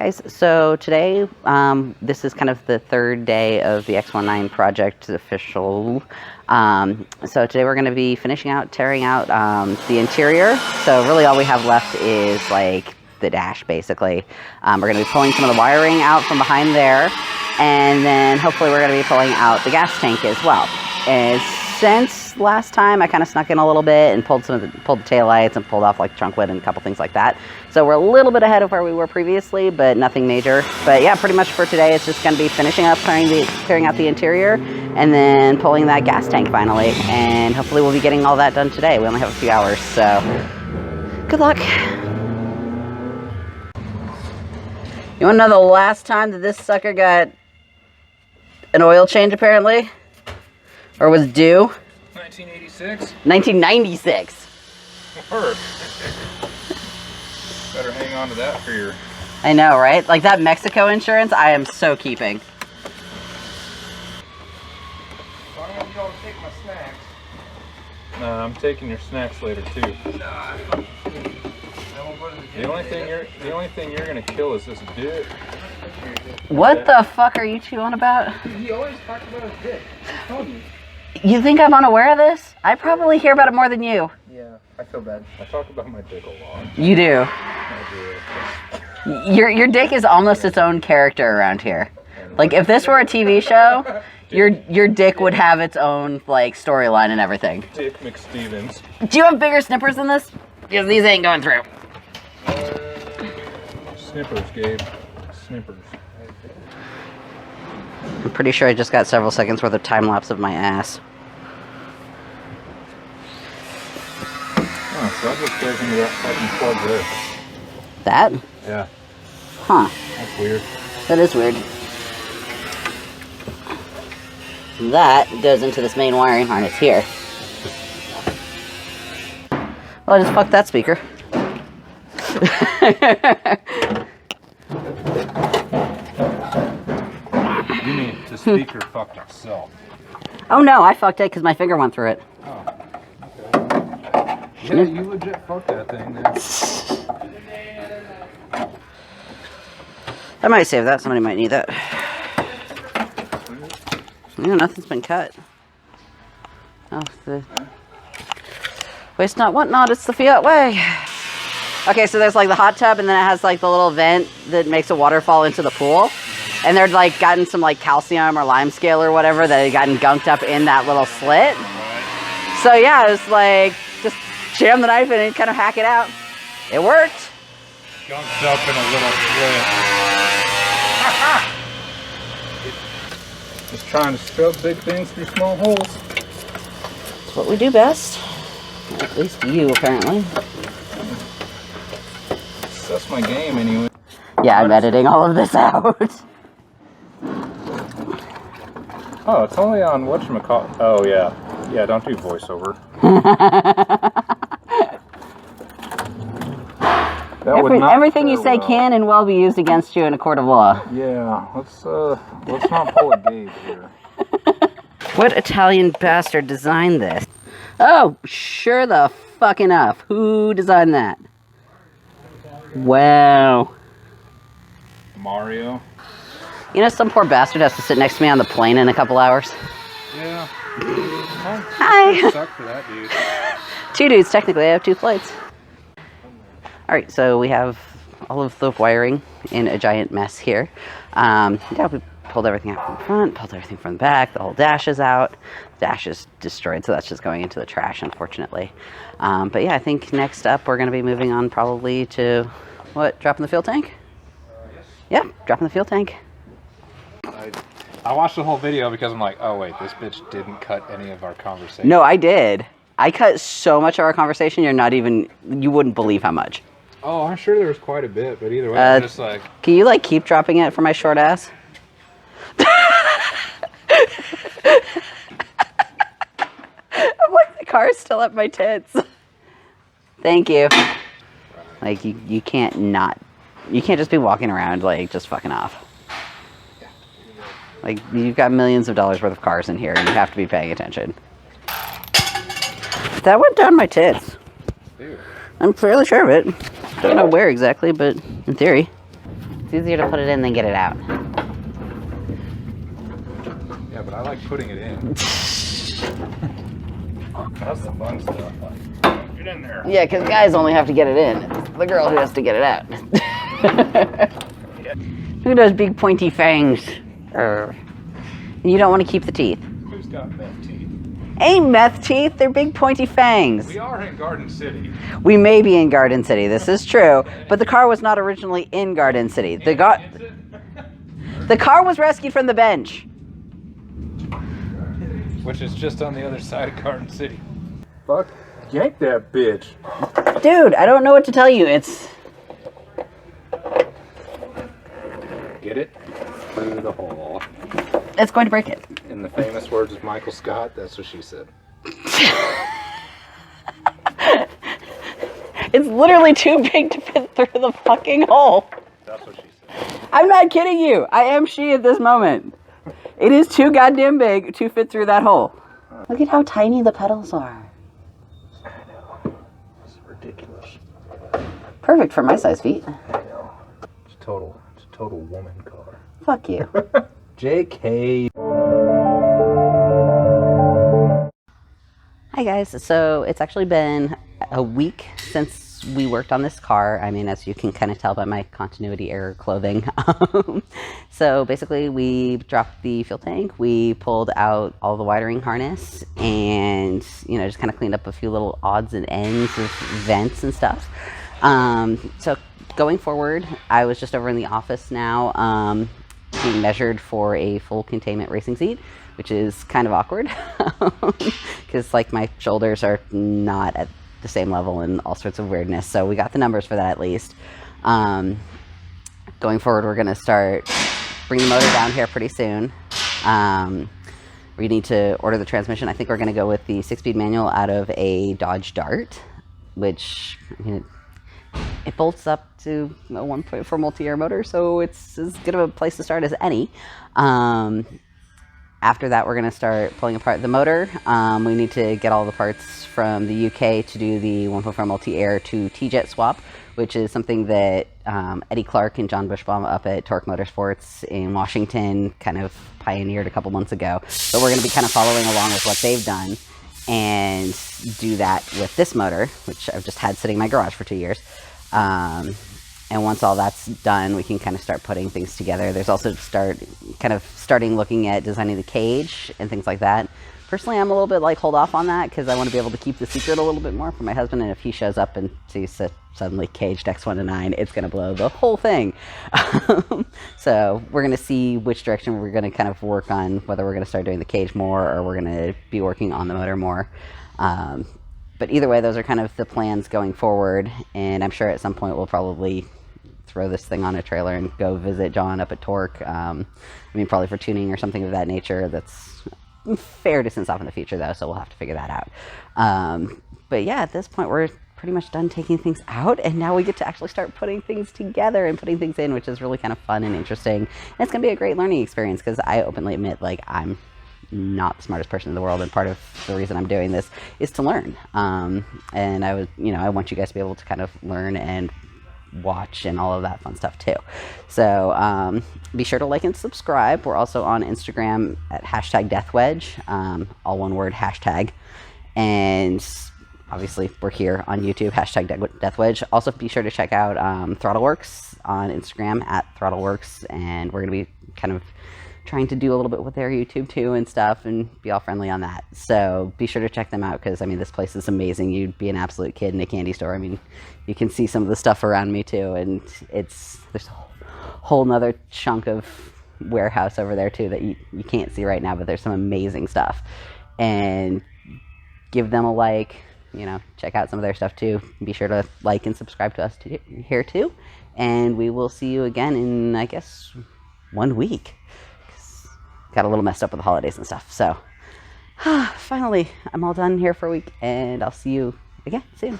guys, so today this is kind of the third day of the X19 project official. So today we're going to be finishing out, tearing out the interior. So really all we have left is like the dash basically. We're going to be pulling some of the wiring out from behind there, and then hopefully we're going to be pulling out the gas tank as well. And since last time I kind of snuck in a little bit and pulled the taillights and pulled off like trunk lid and a couple things like that. So we're a little bit ahead of where we were previously, but nothing major. But yeah, pretty much for today it's just going to be finishing up, clearing out the interior, and then pulling that gas tank finally. And hopefully we'll be getting all that done today. We only have a few hours, so good luck. You want to know the last time that this sucker got an oil change apparently? Or was due? 1986? 1996. Word. Better hang on to that for your... I know, right? Like that Mexico insurance, I am so keeping. Why don't you don't take my snacks? No, I'm taking your snacks later too. The only thing you're gonna kill is this dick. What the fuck are you two on about? He always talks about his dick. I told you. You think I'm unaware of this? I probably hear about it more than you. Yeah, I feel bad. I talk about my dick a lot. You do. I do. Your dick is almost its own character around here. Like if this were a TV show, your dick would have its own like storyline and everything. Dick McStevens. Do you have bigger snippers than this? Because these ain't going through. Snippers, Gabe. Snippers. I'm pretty sure I just got several seconds worth of time lapse of my ass. Oh, so that just goes into that fucking plug there. That? Yeah. Huh. That's weird. That is weird. That goes into this main wiring harness here. Well, I just fucked that speaker. You mean the speaker fucked itself? Oh no, I fucked it because my finger went through it. Oh, okay. Yeah, you legit fucked that thing then. I might save that. Somebody might need that. Yeah, nothing's been cut. Oh, the waste not, want not. It's the Fiat way. Okay, so there's like the hot tub, and then it has like the little vent that makes a waterfall into the pool. And they'd like gotten some like calcium or lime scale or whatever that had gotten gunked up in that little slit. So yeah, it was like just jam the knife in and kind of hack it out. It worked. Gunked up in a little slit. Just trying to shove big things through small holes. That's what we do best. At least you, apparently. That's my game anyway. Yeah, I'm editing all of this out. Oh, it's only on whatchamacallit. Oh, yeah. Yeah, don't do voiceover. Everything you say can and will be used against you in a court of law. Yeah, let's not pull a Gabe here. What Italian bastard designed this? Oh, sure the fuck enough. Who designed that? Wow. Mario. You know, some poor bastard has to sit next to me on the plane in a couple hours. Yeah. Hi. Suck for that dude. 2 dudes, technically. I have 2 flights. Alright, so we have all of the wiring in a giant mess here. Yeah, we pulled everything out from the front, pulled everything from the back. The whole dash is out. The dash is destroyed, so that's just going into the trash, unfortunately. But yeah, I think next up we're going to be moving on probably to, what, dropping the fuel tank? Yes. Yeah, dropping the fuel tank. I watched the whole video because I'm like, oh wait, this bitch didn't cut any of our conversation. No, I did. I cut so much of our conversation, you wouldn't believe how much. Oh, I'm sure there was quite a bit, but either way, I'm just like... Can you, like, keep dropping it for my short ass? I'm like, the car's still at my tits. Thank you. Like, you can't not... You can't just be walking around, like, just fucking off. Like, you've got millions of dollars worth of cars in here, and you have to be paying attention. That went down my tits. Dude. I'm fairly sure of it. Don't know where exactly, but in theory. It's easier to put it in than get it out. Yeah, but I like putting it in. That's the fun stuff. Like, get in there. Yeah, because guys only have to get it in. It's the girl who has to get it out. Who does big pointy fangs? You don't want to keep the teeth. Who's got meth teeth? Ain't meth teeth, they're big pointy fangs. We are in Garden City. We may be in Garden City, this is true, but the car was not originally in Garden City. The car was rescued from the bench. Which is just on the other side of Garden City. Fuck, yank that bitch. Dude, I don't know what to tell you. It's... Get it through the hole. It's going to break it. In the famous words of Michael Scott, that's what she said. It's literally too big to fit through the fucking hole. That's what she said. I'm not kidding you. I am she at this moment. It is too goddamn big to fit through that hole. Look at how tiny the pedals are. I know. It's ridiculous. Perfect for my size feet. I know. It's a total woman car. Fuck you. JK. Hi guys, so it's actually been a week since we worked on this car. I mean, as you can kind of tell by my continuity error clothing. So basically we dropped the fuel tank, we pulled out all the wiring harness, and just kind of cleaned up a few little odds and ends of vents and stuff. So going forward, I was just over in the office now, being measured for a full containment racing seat, which is kind of awkward because like my shoulders are not at the same level and all sorts of weirdness. So we got the numbers for that at least. Going forward, we're going to start bringing the motor down here pretty soon. We need to order the transmission. I think we're going to go with the 6-speed manual out of a Dodge Dart, which it bolts up to a 1.4 multi-air motor, so it's as good of a place to start as any. After that, we're going to start pulling apart the motor. We need to get all the parts from the UK to do the 1.4 multi-air to T-Jet swap, which is something that Eddie Clark and John Bushbaum up at Torque Motorsports in Washington kind of pioneered a couple months ago. But we're going to be kind of following along with what they've done and do that with this motor, which I've just had sitting in my garage for 2 years. And once all that's done, we can kind of start putting things together. There's also starting looking at designing the cage and things like that. Personally, I'm a little bit like hold off on that because I want to be able to keep the secret a little bit more for my husband. And if he shows up and sees suddenly caged X1 to 9, it's going to blow the whole thing. So we're going to see which direction we're going to kind of work on, whether we're going to start doing the cage more or we're going to be working on the motor more. But either way, those are kind of the plans going forward. And I'm sure at some point we'll probably throw this thing on a trailer and go visit John up at Torque. Probably for tuning or something of that nature. That's fair distance off in the future though, so we'll have to figure that out. But yeah, at this point we're pretty much done taking things out, and now we get to actually start putting things together and putting things in, which is really kind of fun and interesting. And it's gonna be a great learning experience because I openly admit, like, I'm not the smartest person in the world, and part of the reason I'm doing this is to learn. And I want you guys to be able to kind of learn and watch and all of that fun stuff too. So be sure to like and subscribe. We're also on Instagram at #DeathWedge, all one word, hashtag. And obviously we're here on YouTube, #DeathWedge. Also be sure to check out ThrottleWorks on Instagram at ThrottleWorks, and we're going to be kind of trying to do a little bit with their YouTube too and stuff, and be all friendly on that. So be sure to check them out because this place is amazing. You'd be an absolute kid in a candy store. You can see some of the stuff around me too, and there's a whole nother chunk of warehouse over there too that you can't see right now, but there's some amazing stuff. And give them a like, check out some of their stuff too. Be sure to like and subscribe to us here too, and we will see you again in, I guess, 1 week. Got a little messed up with the holidays and stuff. So finally, I'm all done here for a week, and I'll see you again soon.